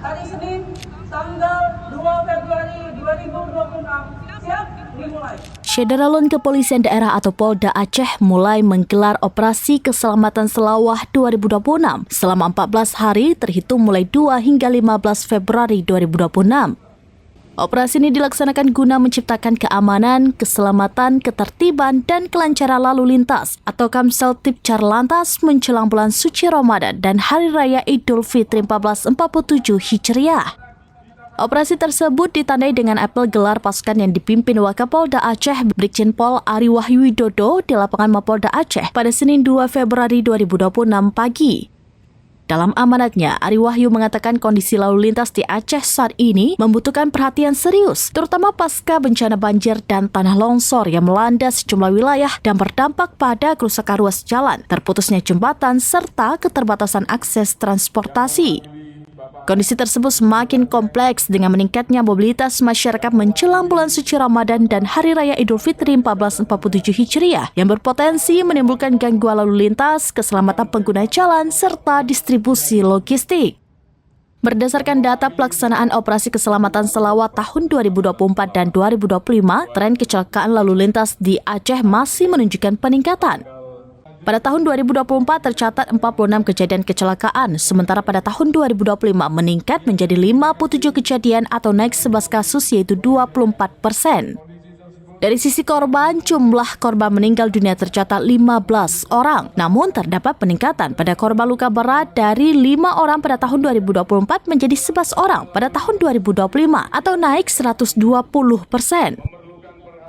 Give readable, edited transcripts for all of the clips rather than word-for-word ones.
hari Senin tanggal 2 Februari 2026 siap dimulai. Syederalun Kepolisian Daerah atau Polda Aceh mulai menggelar operasi keselamatan selawah 2026 selama 14 hari terhitung mulai 2 hingga 15 Februari 2026. Operasi ini dilaksanakan guna menciptakan keamanan, keselamatan, ketertiban, dan kelancaran lalu lintas atau Kamseltib Carlantas menjelang bulan suci Ramadan dan Hari Raya Idul Fitri 1447 Hijriah. Operasi tersebut ditandai dengan apel gelar pasukan yang dipimpin Wakapolda Aceh Brigjen Pol Ari Wahyu Widodo di lapangan Mapolda Aceh pada Senin 2 Februari 2026 pagi. Dalam amanatnya, Ari Wahyu mengatakan kondisi lalu lintas di Aceh saat ini membutuhkan perhatian serius, terutama pasca bencana banjir dan tanah longsor yang melanda sejumlah wilayah dan berdampak pada kerusakan ruas jalan, terputusnya jembatan, serta keterbatasan akses transportasi. Kondisi tersebut semakin kompleks dengan meningkatnya mobilitas masyarakat menjelang bulan suci Ramadan dan Hari Raya Idul Fitri 1447 Hijriah yang berpotensi menimbulkan gangguan lalu lintas, keselamatan pengguna jalan, serta distribusi logistik. Berdasarkan data pelaksanaan operasi keselamatan selawat tahun 2024 dan 2025, tren kecelakaan lalu lintas di Aceh masih menunjukkan peningkatan. Pada tahun 2024 tercatat 46 kejadian kecelakaan, sementara pada tahun 2025 meningkat menjadi 57 kejadian atau naik 11 kasus yaitu 24%. Dari sisi korban, jumlah korban meninggal dunia tercatat 15 orang. Namun terdapat peningkatan pada korban luka berat dari 5 orang pada tahun 2024 menjadi 11 orang pada tahun 2025 atau naik 120%.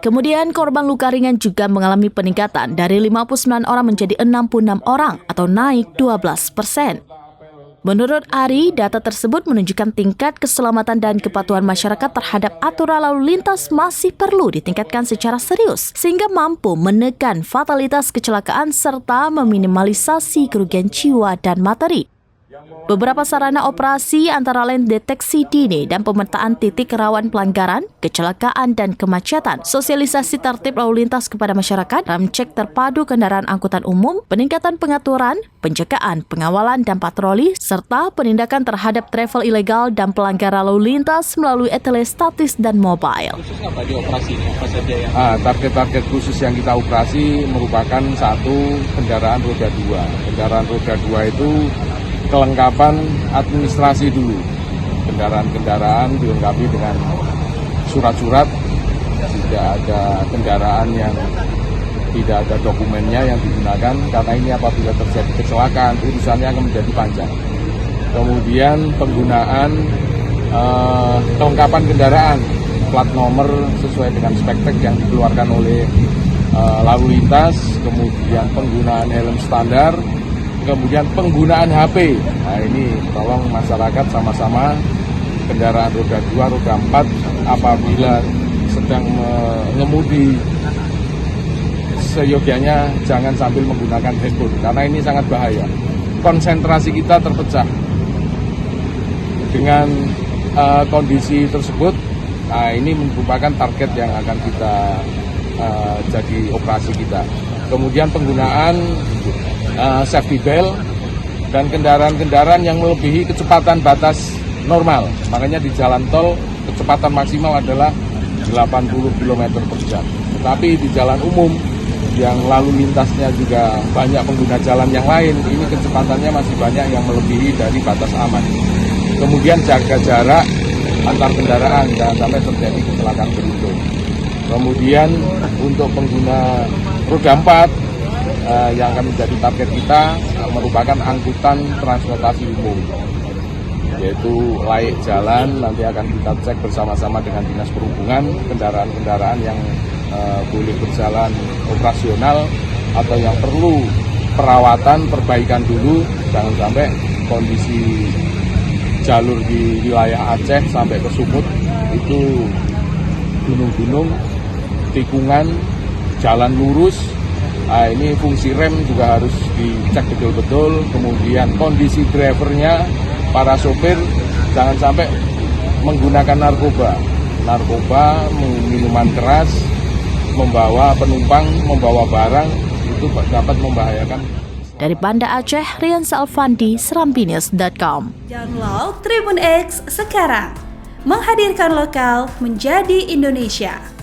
Kemudian korban luka ringan juga mengalami peningkatan dari 59 orang menjadi 66 orang atau naik 12%. Menurut Ari, data tersebut menunjukkan tingkat keselamatan dan kepatuhan masyarakat terhadap aturan lalu lintas masih perlu ditingkatkan secara serius sehingga mampu menekan fatalitas kecelakaan serta meminimalisasi kerugian jiwa dan materi. Beberapa sarana operasi antara lain deteksi dini dan pemetaan titik rawan pelanggaran, kecelakaan dan kemacetan, sosialisasi tertib lalu lintas kepada masyarakat, ramcek terpadu kendaraan angkutan umum, peningkatan pengaturan, penjagaan, pengawalan dan patroli, serta penindakan terhadap travel ilegal dan pelanggaran lalu lintas melalui etele statis dan mobile. Khususnya bagi operasi ini, apa saja yang target-target khusus yang kita operasi merupakan satu, kendaraan roda 2. Kendaraan roda 2 itu kelengkapan administrasi dulu. Kendaraan-kendaraan dilengkapi dengan surat-surat. Tidak ada kendaraan yang tidak ada dokumennya yang digunakan, karena ini apabila terjadi kecelakaan urusannya akan menjadi panjang. Kemudian penggunaan kelengkapan kendaraan, plat nomor sesuai dengan spek yang dikeluarkan oleh lalu lintas, kemudian penggunaan helm standar, kemudian penggunaan HP. Nah ini tolong masyarakat sama-sama kendaraan roda 2, roda 4 apabila sedang mengemudi seyogyanya jangan sambil menggunakan handphone karena ini sangat bahaya. Konsentrasi kita terpecah dengan kondisi tersebut. Nah ini merupakan target yang akan kita jadi operasi kita. Kemudian penggunaan safety belt dan kendaraan-kendaraan yang melebihi kecepatan batas normal. Makanya di jalan tol kecepatan maksimal adalah 80 km per jam. Tetapi di jalan umum yang lalu lintasnya juga banyak pengguna jalan yang lain, ini kecepatannya masih banyak yang melebihi dari batas aman. Kemudian jaga jarak antar kendaraan, jangan sampai terjadi kecelakaan beruntun. Kemudian untuk pengguna roda 4 yang akan menjadi target kita merupakan angkutan transportasi umum, yaitu layak jalan. Nanti akan kita cek bersama-sama dengan Dinas Perhubungan kendaraan-kendaraan yang boleh berjalan operasional atau yang perlu perawatan, perbaikan dulu. Jangan sampai kondisi jalur di wilayah Aceh sampai ke Sumut itu gunung-gunung, tikungan, jalan lurus. Nah, ini fungsi rem juga harus dicek betul-betul. Kemudian kondisi drivernya, para sopir jangan sampai menggunakan narkoba, minuman keras, membawa penumpang, membawa barang, itu dapat membahayakan. Dari Banda Aceh, Rian Salfandi, serambinews.com. Download Tribun X sekarang, menghadirkan lokal menjadi Indonesia.